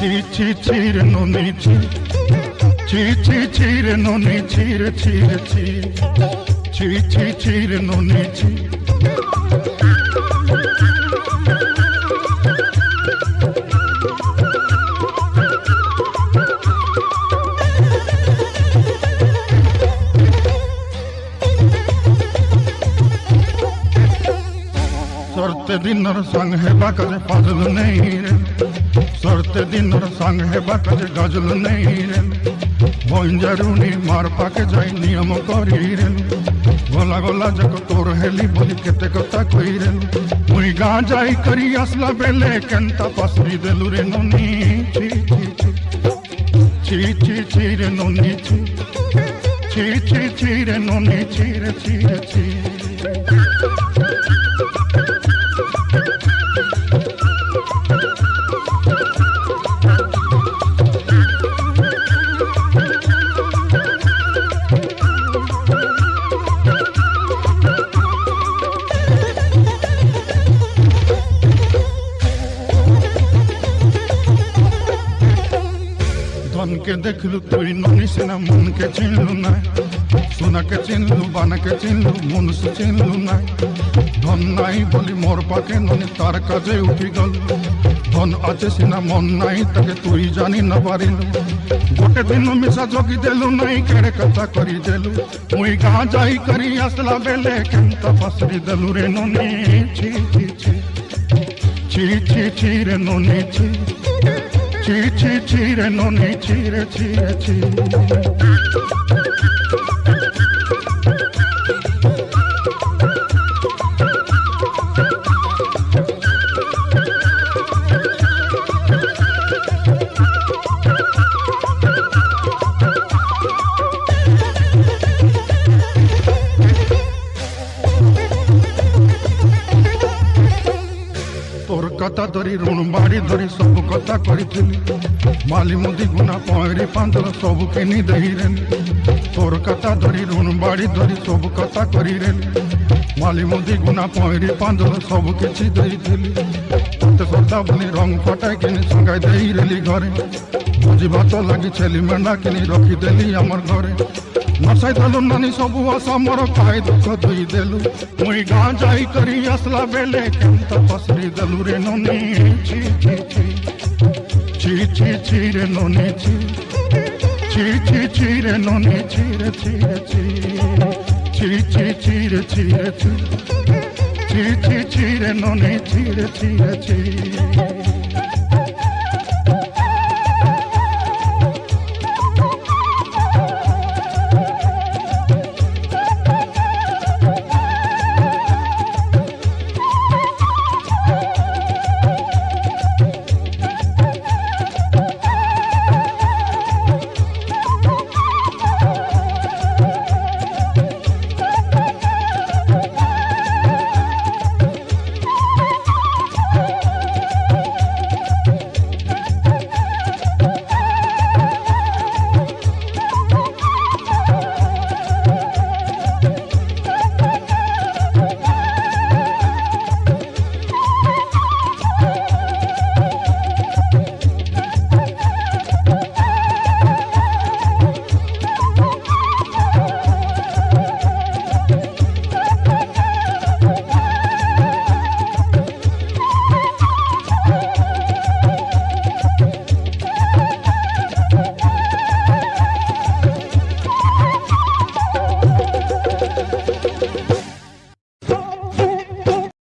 Chire noni chire noni chire noni Sorte dinner sang है बाकजे फाजल नहीं रे Sorte dinner sang है बाकजे गजल नहीं रे बोंजरुनी मार पाके जाई नियम करी रे गोला गोला जको तोर हेली बोली केते कथा कई रे मुई गां जाई करी असला बेले केंता पसरी देलु रे नोनी ची रे नोनी ची रे नोनी ची धन के देखलु तुई ननी सेना मन के चिन्हलु ना सोना के चिन्हलु बाना के चिन्हलु मन से चिन्हलु ना धन नाई बोली मोर पाके ननी तार काजे उठी गल धन आछे सिना मन नाई ताके तुई जानी न पारिलु गोटे दिन मिसा जोगी देलु नाई केड़े कथा करी देलु मुई गां जाई करी असला बेले केंता पसरी देलु रे ननी ची रे ननी ची रे नोनी ची तोर कथा धरी ऋण बाड़ी धरी सब कथा करी माली मुदी गुना पहरी पांदल सब किनी दही रे तोर कथा धरी ऋण बाड़ी धरी सब कथा करी रे माली मुदी गुना पहरी पांदल सब किछि दही तोते सदा बनी रंग फटाई किनी संगाई दही रेली घरे बुझी भात लगी छेली मेंढा किनी रखी देली हमर घरे नसाई देलु नानी सब आशा मोर खाई दुख धोई देलु मुई गां जाई करी असला बेले केंता पसरी देलु रे नोनी ची रे नोनी ची रे नोनी ची रे नोनी ची